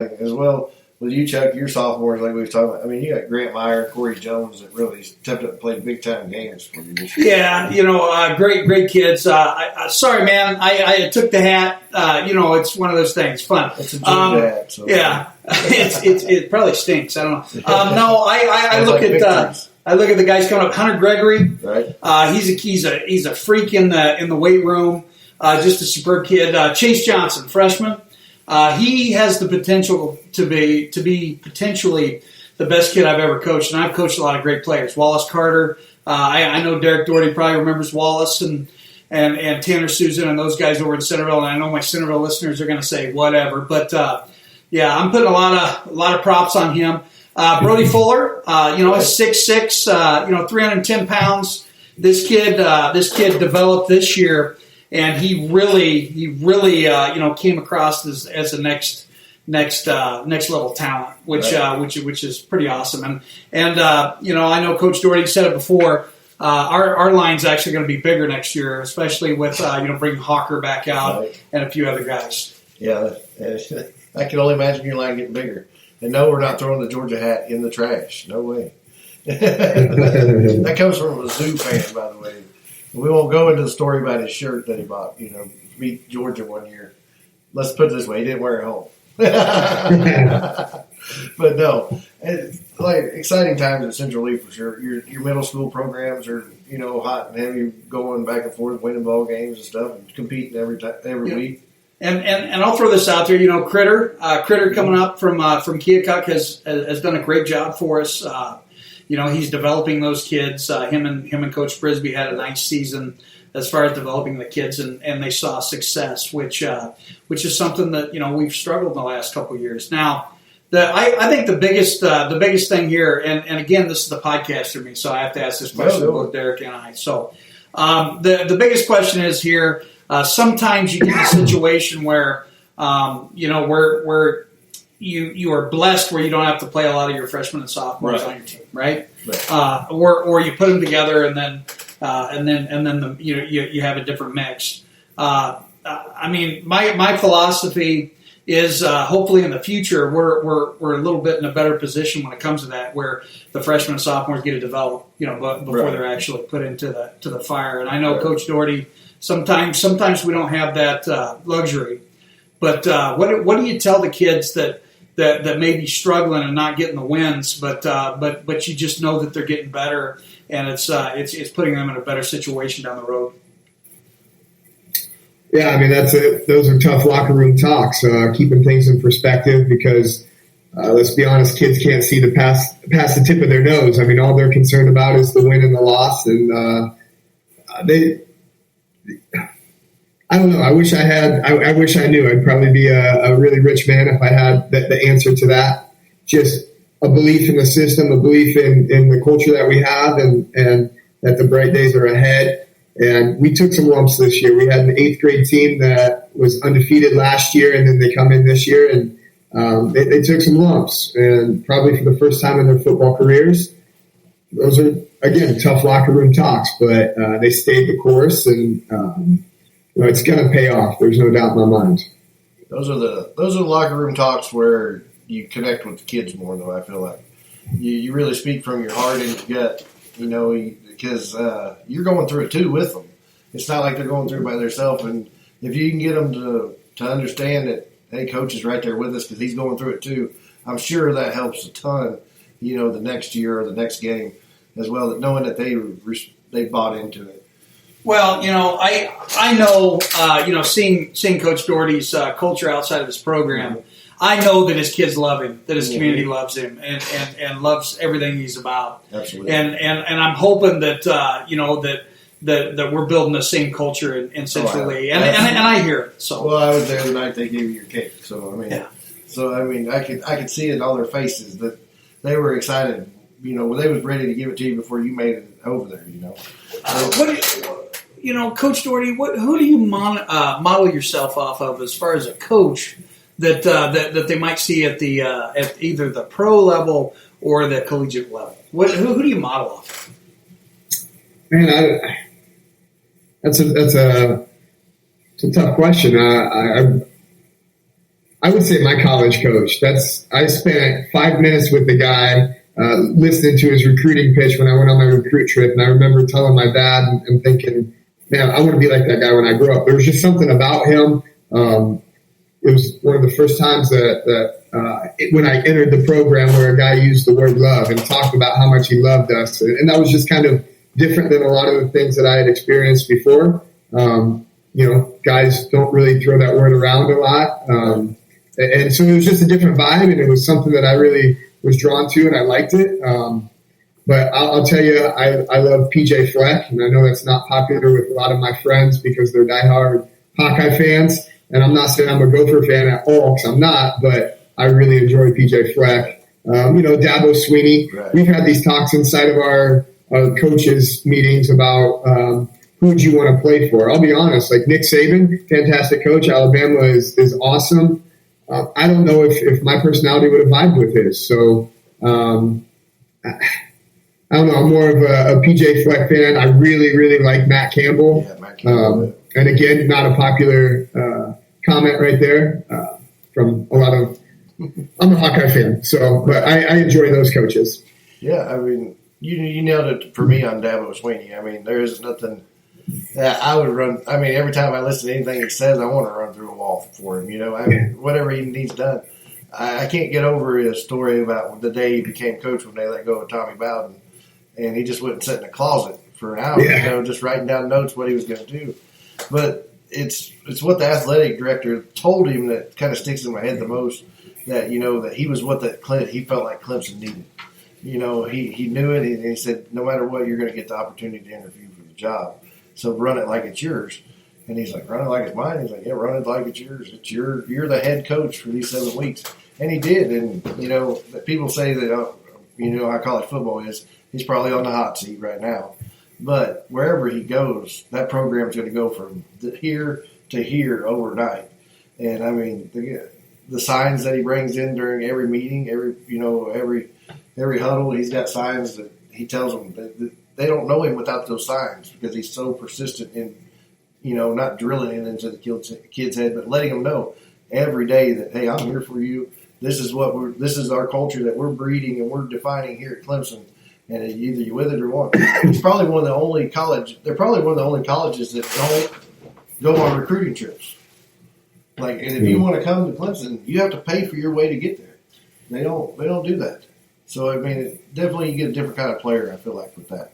as well. With you, Chuck, your sophomores, like we was talking about. I mean, you got Grant Meyer, Corey Jones that really stepped up and played big time games for you this year. Yeah, great kids. Sorry, man, I took the hat. It's one of those things. Fun. It's a Georgia hat. So. Yeah, it probably stinks. I don't know. No, I look like at I look at the guys coming up. Hunter Gregory, right? He's a freak in the weight room. Just a superb kid. Chase Johnson, freshman. He has the potential to be potentially the best kid I've ever coached, and I've coached a lot of great players. Wallace Carter, I know Derek Doherty probably remembers Wallace and Tanner Susan and those guys over in Centerville, and I know my Centerville listeners are going to say whatever, but I'm putting a lot of props on him. Brody Fuller, is 6'6", 310 pounds. This kid developed this year. And he really came across as the next level talent, which is pretty awesome. And I know Coach Doherty said it before. Our line's actually going to be bigger next year, especially with bringing Hawker back out and a few other guys. Yeah, I can only imagine your line getting bigger. And no, we're not throwing the Georgia hat in the trash. No way. That comes from a Zoo fan, by the way. We won't go into the story about his shirt that he bought, beat Georgia one year. Let's put it this way, he didn't wear it home. But no, exciting times at Central Lee for sure. Your middle school programs are, hot and heavy, going back and forth, winning ball games and stuff, and competing every week. And I'll throw this out there, Critter coming up from Keokuk has done a great job for us. He's developing those kids. Him and Coach Brisby had a nice season as far as developing the kids, and they saw success, which is something that we've struggled in the last couple of years. Now, I think the biggest thing here, and again, this is the podcast for me, so I have to ask this question to both Derek and I. So, the biggest question is here. Sometimes you get in a situation where where you are blessed where you don't have to play a lot of your freshmen and sophomores on your team, right? Or you put them together and then you have a different mix. My philosophy is hopefully in the future we're a little bit in a better position when it comes to that, where the freshmen and sophomores get to develop, before they're actually put into the fire. And I know Coach Doherty, sometimes we don't have that luxury. But what do you tell the kids that may be struggling and not getting the wins, but you just know that they're getting better, and it's putting them in a better situation down the road? Yeah, those are tough locker room talks, keeping things in perspective, because let's be honest, kids can't see past the tip of their nose. All they're concerned about is the win and the loss, and I don't know. I wish I knew. I'd probably be a really rich man if I had the answer to that. Just a belief in the system, a belief in the culture that we have, and that the bright days are ahead. And we took some lumps this year. We had an 8th grade team that was undefeated last year, and then they come in this year, and they took some lumps. And probably for the first time in their football careers, those are, again, tough locker room talks, but they stayed the course, and it's going to pay off. There's no doubt in my mind. Those are the locker room talks where you connect with the kids more, though. I feel like you really speak from your heart and your gut, because you're going through it too with them. It's not like they're going through it by themselves. And if you can get them to understand that, hey, coach is right there with us because he's going through it too, I'm sure that helps a ton. The next year or the next game as well, knowing that they bought into it. Well, I know, seeing Coach Doherty's culture outside of his program, I know that his kids love him, that his community loves him, and loves everything he's about. Absolutely. And I'm hoping that that we're building the same culture in Central Lee, and I hear it. So. Well, I was there the night they gave you your cake, so I could see it in all their faces that they were excited. They was ready to give it to you before you made it over there. Coach Doherty, who do you model yourself off of as far as a coach that they might see at either the pro level or the collegiate level? Who do you model off of? Man, that's a tough question. I would say my college coach. I spent 5 minutes with the guy, listening to his recruiting pitch when I went on my recruit trip, and I remember telling my dad and thinking, man, I want to be like that guy when I grow up. There was just something about him. It was one of the first times when I entered the program where a guy used the word love and talked about how much he loved us. And that was just kind of different than a lot of the things that I had experienced before. Guys don't really throw that word around a lot. And so it was just a different vibe, and it was something that I really was drawn to, and I liked it. But I'll tell you, I love PJ Fleck, and I know that's not popular with a lot of my friends because they're diehard Hawkeye fans. And I'm not saying I'm a Gopher fan at all, because I'm not, but I really enjoy PJ Fleck. Dabo Sweeney. Right. We've had these talks inside of our coaches meetings about who would you want to play for. I'll be honest, like Nick Saban, fantastic coach. Alabama is awesome. I don't know if my personality would have vibed with his. So I don't know. I'm more of a PJ Fleck fan. I really, really like Matt Campbell. Yeah, Matt Campbell. And again, not a popular comment right there from a lot of. I'm a Hawkeye fan, but I enjoy those coaches. Yeah, I mean, you nailed it for me on Dabo Sweeney. I mean, there is nothing that I would run. I mean, every time I listen to anything he says, I want to run through a wall for him. I mean, whatever he needs done. I can't get over his story about the day he became coach when they let go of Tommy Bowden, and he just wouldn't sit in a closet for an hour, just writing down notes what he was going to do. But it's what the athletic director told him that kind of sticks in my head the most. That that he was what he felt like Clemson needed. He knew it, and he said, no matter what, you're going to get the opportunity to interview for the job. So run it like it's yours. And he's like, run it like it's mine. He's like, yeah, run it like it's yours. You're the head coach for these 7 weeks. And he did. And, people say that, how college football is. He's probably on the hot seat right now. But wherever he goes, that program's going to go from here to here overnight. And, I mean, the signs that he brings in during every meeting, every huddle, he's got signs that he tells them that they don't know him without those signs because he's so persistent in, not drilling it into the kid's head, but letting them know every day that, hey, I'm here for you. This is our culture that we're breeding and we're defining here at Clemson. And either you with it or what. It's probably one of the only they're probably one of the only colleges that don't go on recruiting trips. And if you want to come to Clemson, you have to pay for your way to get there. They don't do that. So I mean, definitely you get a different kind of player. I feel like with that.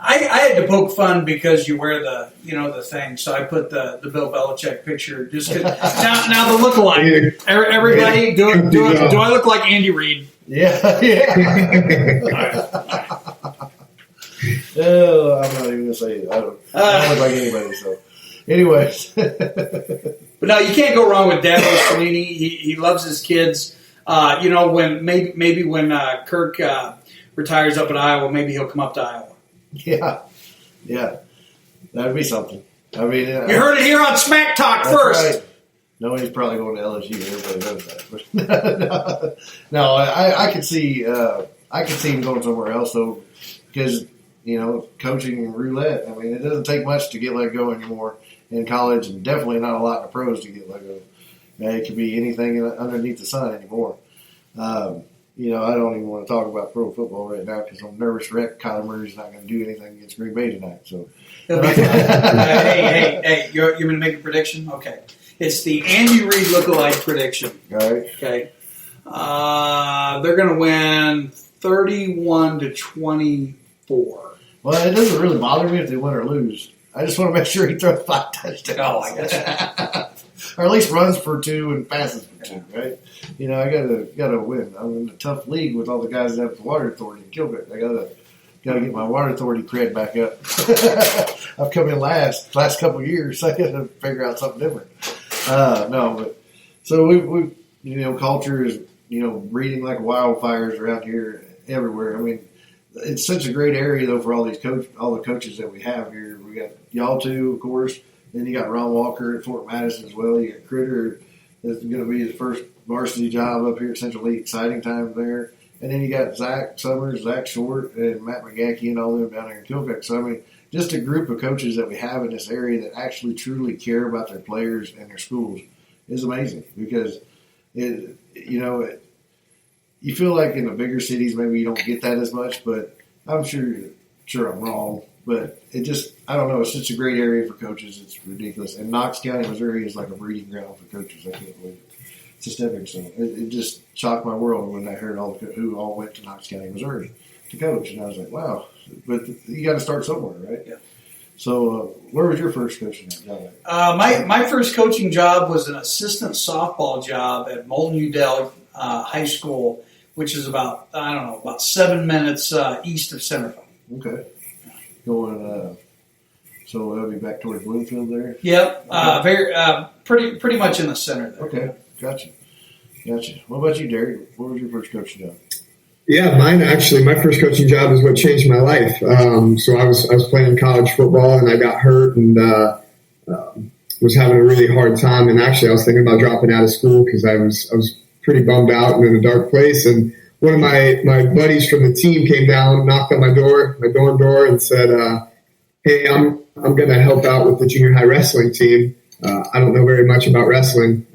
I had to poke fun because you wear the thing, so I put the Bill Belichick picture just cause, now the look-alike. Everybody, do I look like Andy Reid? Yeah. Oh, I'm not even gonna say it. I don't look like anybody. So, anyways, but no, you can't go wrong with Dabo Sweeney. He loves his kids. When maybe when Kirk retires up at Iowa, maybe he'll come up to Iowa. Yeah, that'd be something. I mean, you heard it here on Smack Talk first. Right. No, he's probably going to LSU. Everybody knows that. But no, I could see him going somewhere else though, because coaching and roulette. I mean, it doesn't take much to get let go anymore in college, and definitely not a lot in the pros to get let go. It could be anything underneath the sun anymore. I don't even want to talk about pro football right now because I'm nervous wreck. Kyler Murray's not going to do anything against Green Bay tonight. So, hey, you're going to make a prediction? Okay. It's the Andy Reid lookalike prediction. All right. Okay. They're going to win 31-24. Well, it doesn't really bother me if they win or lose. I just want to make sure he throws 5 touchdowns. Oh, I guess. Or at least runs for 2 and passes for 2, right? I gotta win. I'm in a tough league with all the guys that have the water authority in Kilgore. I gotta get my water authority cred back up. I've come in last couple of years, so I gotta figure out something different. So we culture is breeding like wildfires around here everywhere. I mean, it's such a great area though for all the coaches that we have here. We got y'all two, of course. Then you got Ron Walker at Fort Madison as well. You got Critter that's going to be his first varsity job up here at Central League. Exciting time there. And then you got Zach Summers, Zach Short, and Matt McGackie and all them down there in Kilcock. So, I mean, just a group of coaches that we have in this area that actually truly care about their players and their schools. is amazing because you feel like in the bigger cities maybe you don't get that as much, but I'm sure I'm wrong. But I don't know. It's such a great area for coaches. It's ridiculous. And Knox County, Missouri is like a breeding ground for coaches. I can't believe it. It's a stepping stone. It just shocked my world when I heard who all went to Knox County, Missouri to coach. And I was like, wow. But you got to start somewhere, right? Yeah. So where was your first coaching job? My first coaching job was an assistant softball job at Moulton Udell High School, which is about 7 minutes east of Centerville. Okay. So that'll be back towards Bloomfield there? Yep. Pretty much in the center there. Okay. Gotcha. What about you, Derek? What was your first coaching job? Yeah, mine actually. My first coaching job is what changed my life. So I was playing college football and I got hurt and was having a really hard time. And actually, I was thinking about dropping out of school because I was pretty bummed out and in a dark place. And one of my buddies from the team came down, knocked on my dorm door, and said, "Hey, I'm going to help out with the junior high wrestling team. I don't know very much about wrestling.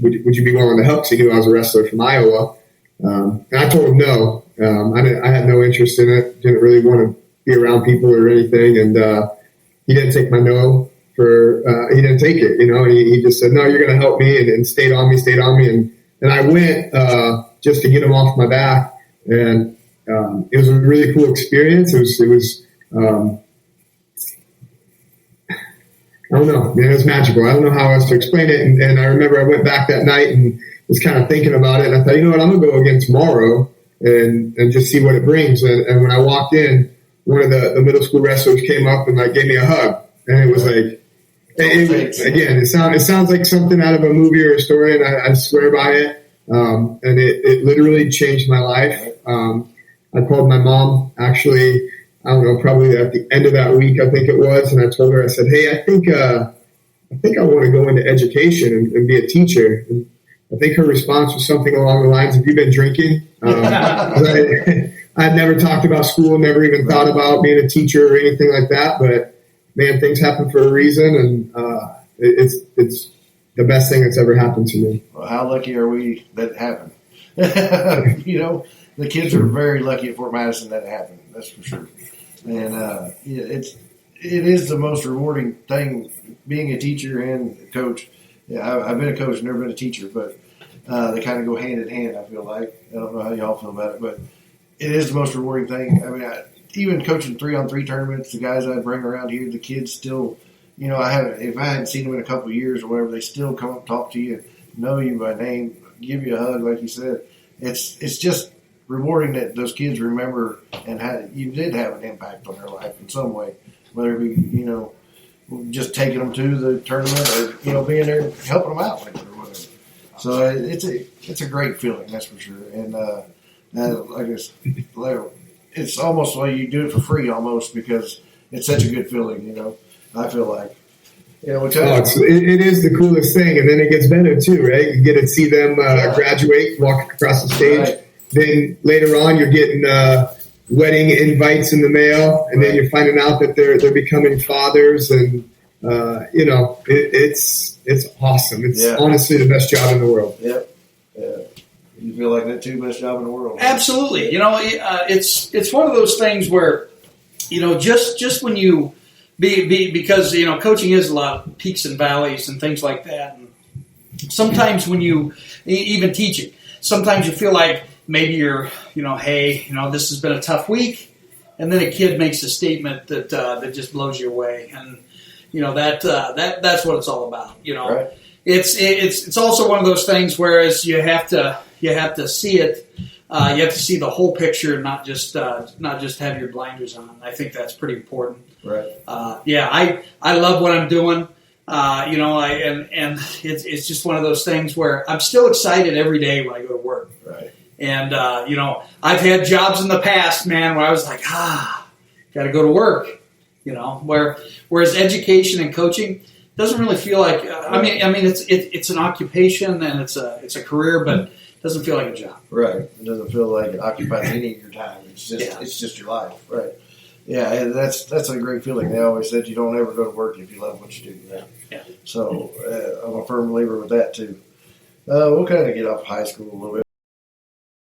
Would you be willing to help?" Because he knew I was a wrestler from Iowa. And I told him no. I had no interest in it. Didn't really want to be around people or anything. And he didn't take my no he didn't take it. He just said, "No, you're going to help me," and stayed on me. And I went just to get him off my back. And it was a really cool experience. It was I don't know, man, it was magical. I don't know how else to explain it. And I remember I went back that night and was kind of thinking about it. And I thought, you know what, I'm going to go again tomorrow and just see what it brings. And when I walked in, one of the middle school wrestlers came up and gave me a hug. And it was like, it sounds like something out of a movie or a story, and I swear by it. And it literally changed my life. I called my mom, actually, I don't know, probably at the end of that week, I think it was, and I told her, I said, "Hey, I think I want to go into education and be a teacher." And I think her response was something along the lines of, "You've been drinking." I had never talked about school, never even thought about being a teacher or anything like that. But man, things happen for a reason, and it's the best thing that's ever happened to me. Well, how lucky are we that it happened? The kids are very lucky at Fort Madison that it happened. That's for sure. And it is the most rewarding thing being a teacher and a coach. Yeah, I've been a coach, never been a teacher, but they kind of go hand in hand. I feel like I don't know how y'all feel about it, but it is the most rewarding thing. I mean, even coaching 3-on-3 tournaments, the guys I bring around here, the kids still, if I hadn't seen them in a couple of years or whatever, they still come up and talk to you, know you by name, give you a hug, like you said. It's just rewarding that those kids remember and you did have an impact on their life in some way, whether it be, just taking them to the tournament or, being there and helping them out with it or whatever. So it's a great feeling, that's for sure. And I guess it's almost like you do it for free almost because it's such a good feeling, I feel like. It is the coolest thing, and then it gets better too, right? You get to see them graduate, walk across the stage. Right. Then later on, you're getting wedding invites in the mail, and then you're finding out that they're becoming fathers, and it's awesome. It's honestly the best job in the world. Yep. Yeah. You feel like that too, best job in the world. Absolutely. It's one of those things where, just when you because coaching is a lot of peaks and valleys and things like that. And sometimes when you even teaching, sometimes you feel like maybe you're, hey, this has been a tough week, and then a kid makes a statement that just blows you away, and that's what it's all about. Right. It's also one of those things whereas you have to see it. You have to see the whole picture, not just have your blinders on. I think that's pretty important. Right. I love what I'm doing. And it's just one of those things where I'm still excited every day when I go to work. Right. And I've had jobs in the past, man, where I was like, got to go to work. Whereas education and coaching doesn't really feel like. I mean, it's an occupation and it's a career, but it doesn't feel like a job. Right. It doesn't feel like it occupies any of your time. It's just your life. Right. Yeah, and that's a great feeling. They always said you don't ever go to work if you love what you do. Yeah. So I'm a firm believer with that too. We'll kind of get off high school a little bit.